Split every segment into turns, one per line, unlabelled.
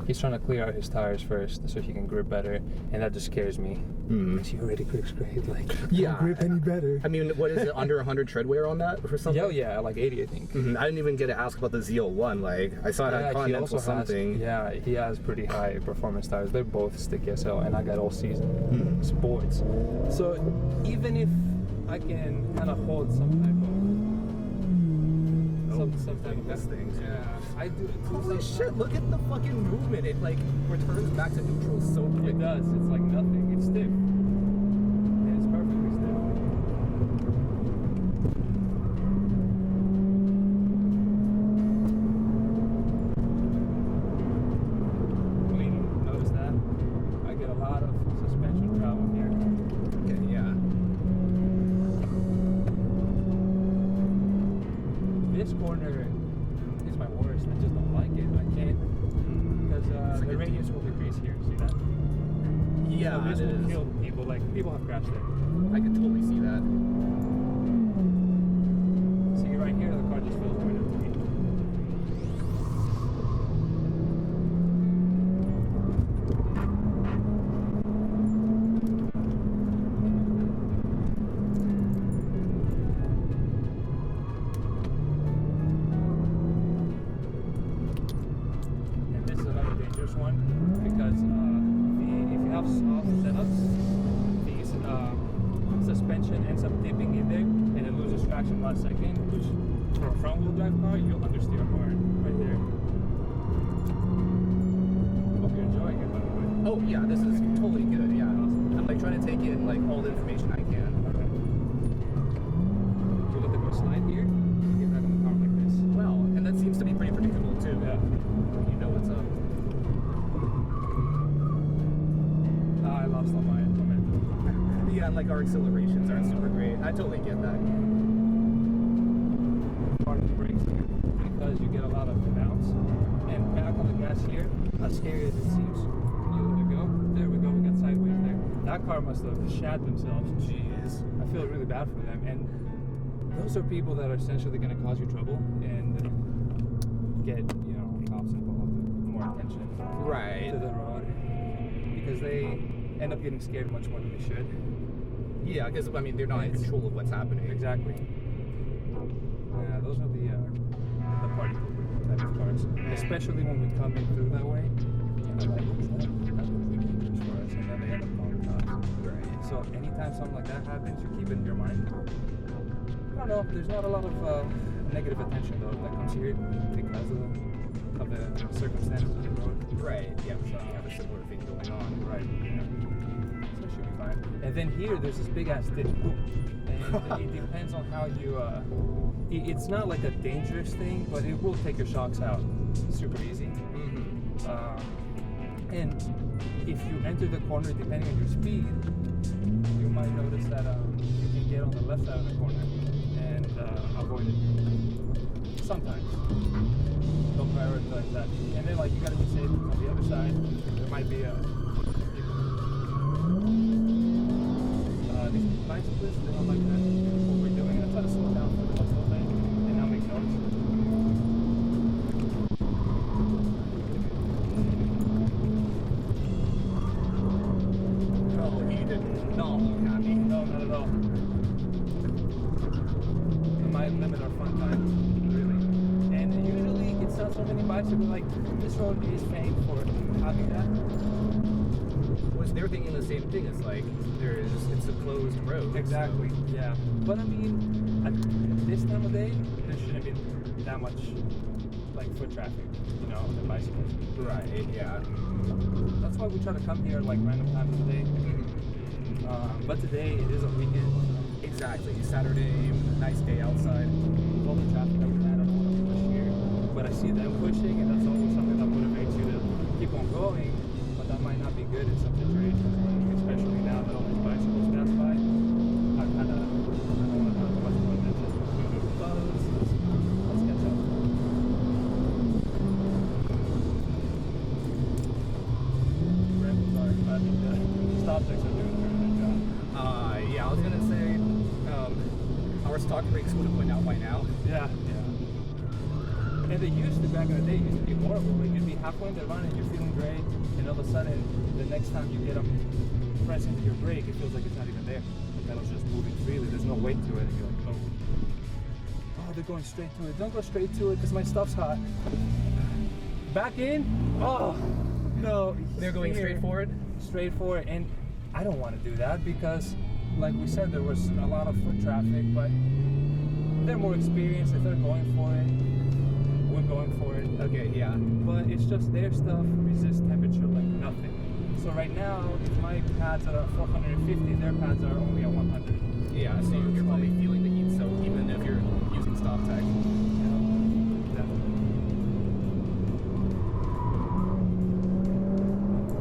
He's trying to clear out his tires first so he can grip better, and that just scares me. He already grips great. Like,
yeah,
can't grip any better.
I mean, what is it? Under 100 tread wear on that or something?
Yeah, like 80, I think.
I didn't even get to ask about the Z01. Like, I saw it at Continental something.
He has pretty high performance tires. They're both sticky as hell, and I got all season sports. So even if I can kind of hold some type of some type of
this thing.
Yeah, I do.
Holy shit! Look at the fucking movement. It like returns back to neutral so quick.
It does. It's like nothing. It's stiff. It's perfectly stiff. Notice that? I get a lot of suspension travel here.
Okay, yeah.
This corner is my worst. I just don't like it. I can't, because the radius will decrease here. See that?
Yeah,
so this will kill people. Like, people have crashed it.
I can totally see that.
See, right here, the car just feels right up to me. And this is another dangerous one because if you have soft setups, these suspension ends up dipping in there and it loses traction last second, which for a front wheel drive car, you'll understeer hard right there. Hope you're enjoying it, by the way.
Oh yeah, this is totally good. Yeah, I'm like trying to take in like all the information I can.
Okay. If you look at the slide here, you get back in the car like this.
Well, and that seems to be pretty predictable too.
Yeah.
You know what's up.
I lost all my momentum.
Yeah, and like our accelerations aren't super great. I totally get that.
Part of the brakes because you get a lot of bounce. And back on the gas here, as scary as it seems, you let it go. There we go, we got sideways there. That car must have shat themselves. Jeez. I feel really bad for them. And those are people that are essentially going to cause you trouble and get, cops involved, more attention
Right.
to the road. Because they end up getting scared much more than they should.
Yeah, because I mean they're not in control of what's happening.
Exactly. Yeah, those are the party pooper type of cars. Especially when we come in through that way. Like, that would be dangerous for us, and then they end up calling the cops.
Right.
So anytime something like that happens, you keep it in your mind. I don't know. There's not a lot of negative attention though that comes here because of the circumstances of the road.
Right. Yeah, we have a similar thing going on.
Right. Yeah. So it should be fine. And then here, there's this big ass dip. And it depends on how you. It's not like a dangerous thing, but it will take your shocks out super easy. And if you enter the corner, depending on your speed, you might notice that you can get on the left side of the corner and avoid it. Sometimes. Don't prioritize that. And then, like, you gotta be safe on the other side. There might be these bicyclists, they don't like that. What we're doing, I try to slow down for the whole thing and not make noise.
Oh, he did not look happy.
No, not at all. It might limit our fun time, really. And usually it's not so many bicycles. Like, this road is famed for having that.
Was they're thinking the same thing? It's like it's a closed road.
Exactly. So. Yeah. But I mean, at this time of day, there shouldn't be that much like foot traffic, than bicycles.
Right. Yeah.
That's why we try to come here like random times of the day. But today it is a weekend.
Exactly. Saturday, nice day outside.
With all the traffic that we had, I don't want to push here. But I see them pushing, and that's always something that motivates you to keep on going. But that might not be good in some situations, especially now that all these bicycles pass by. I don't want to have too much more attention. But let's catch up. I think the stop checks are doing a very good job.
Yeah, I was gonna say our stock brakes would have went out by now.
Yeah. And they used to, back in the day, used to be horrible. Like, you'd be halfway in the run and you're feeling great, and all of a sudden, the next time you get up, press into your brake, it feels like it's not even there. The pedal's just moving freely. There's no weight to it. And you're like, oh, they're going straight to it. Don't go straight to it because my stuff's hot. Back in? Oh, no.
They're going straight forward?
Straight forward. And I don't want to do that because, like we said, there was a lot of foot traffic, but they're more experienced. If they're going for it, we're going for it.
Okay, yeah.
But it's just their stuff resists temperature like nothing. So right now, if my pads are at 450, their pads are only at 100.
Yeah, so you're probably feeling the heat, so even if you're using stop tech.
Yeah, definitely.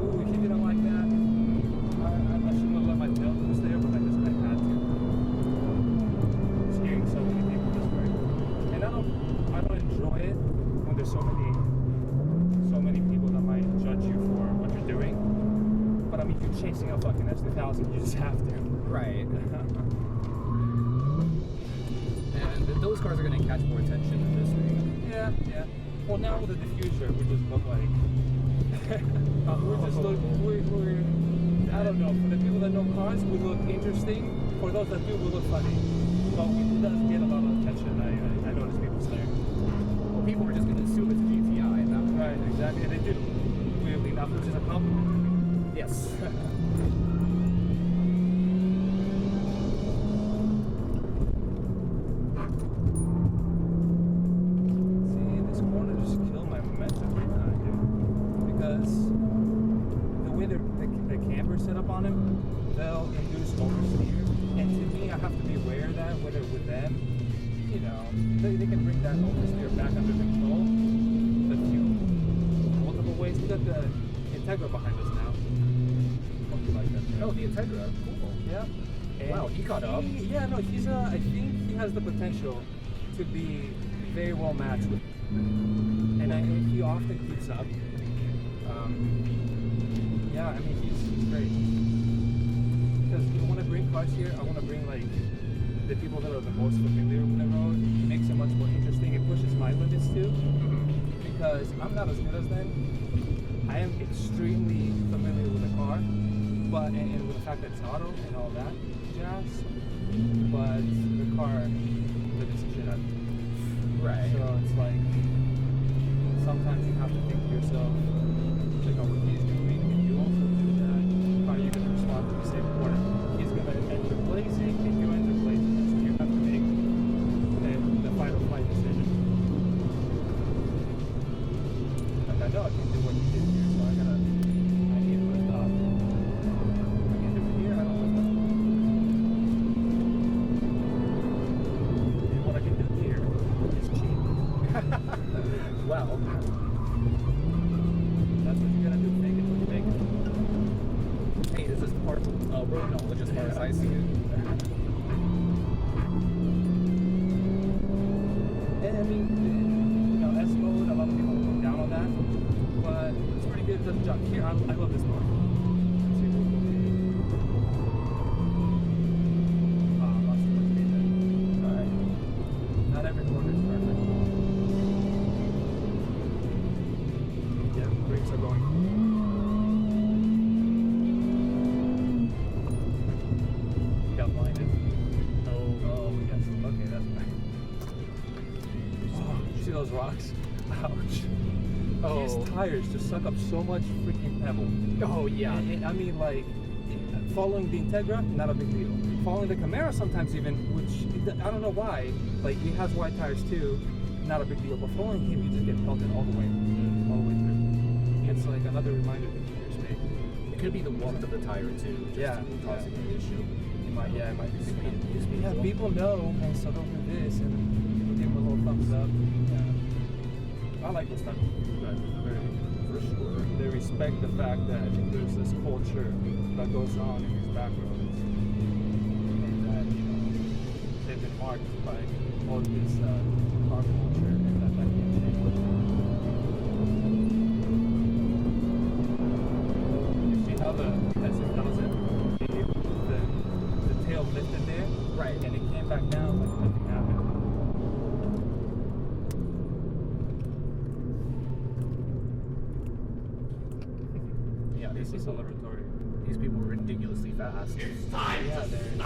Ooh, he didn't like that. I shouldn't have let my tail loose there, but I had to. Scaring so many people this way. And I don't enjoy it when there's so many people that might judge you for what you're doing. But I mean, you're chasing a fucking S2000, you just have to.
Right. And those cars are going to catch more attention than this thing.
Yeah, yeah. Well, now with the diffuser, we just look like we're I don't know. For the people that know cars, we look interesting. For those that do, we look funny. But it does get a lot of attention. I notice people staring.
Well, people were just going to assume it's a GTI at that point.
Right, exactly. And they do. Weirdly enough, which is a compliment.
Yes.
Set up on him, they'll induce oversteer, and to me, I have to be aware of that. Whether with them, you know, they can bring that oversteer back under control a few multiple ways. We got the Integra behind us now. Hope you like that.
Oh, the Integra, cool.
Yeah. And
wow, he caught up.
Yeah, no, he's I think he has the potential to be very well matched with, and he often keeps up. Yeah, I mean, he's great. Because you want to bring cars here, I want to bring, like, the people that are the most familiar with the road. It makes it much more interesting. It pushes my limits, too. Because I'm not as good as them. I am extremely familiar with the car. But, and with the fact that it's auto and all that jazz. But the car limits the shit out of me.
Right.
So it's like, sometimes you have to think to yourself, check out what he's doing. Are you going to respond to the same corner? He's going to enter blazing, and you enter blazing, so you have to make the fight or flight decision. Like, I know I can do what you did here, so I need to lift up. I can do it here, I don't lift up. And what I can do here is cheat.
Well,
that's what you're going to do, make it when you make it.
hey, this is part of road knowledge as far as I see it.
And I mean, you know, S mode, a lot of people look down on that, but it's pretty good. It does jump here. I love this mode. Let's see if we can lots of work to be done. Alright. Not every corner is perfect. Yeah, the brakes are going. Those rocks. Ouch.
Oh.
These tires just suck up so much freaking pebble.
Oh, yeah.
And I mean, like, following the Integra, not a big deal. Following the Camaro sometimes even, which, I don't know why, like, he has wide tires too, not a big deal. But following him, you just get pelted all the way through. It's like another reminder that years made.
It could be the warmth of the tire, too, just causing an issue.
It might be speed.
Speed.
Yeah, people know, and so they'll do this, and people give them a little thumbs up. I like those type of drivers. For sure. They respect the fact that there's this culture that goes on in these back roads, and that, you know, they've been marked by all this car culture, and that can't change. You see how the S2000 gave the tail lifted there,
right?
And it came back down like nothing happened.
Yeah,
This is celebratory.
these people were ridiculously fast.
Yeah, they're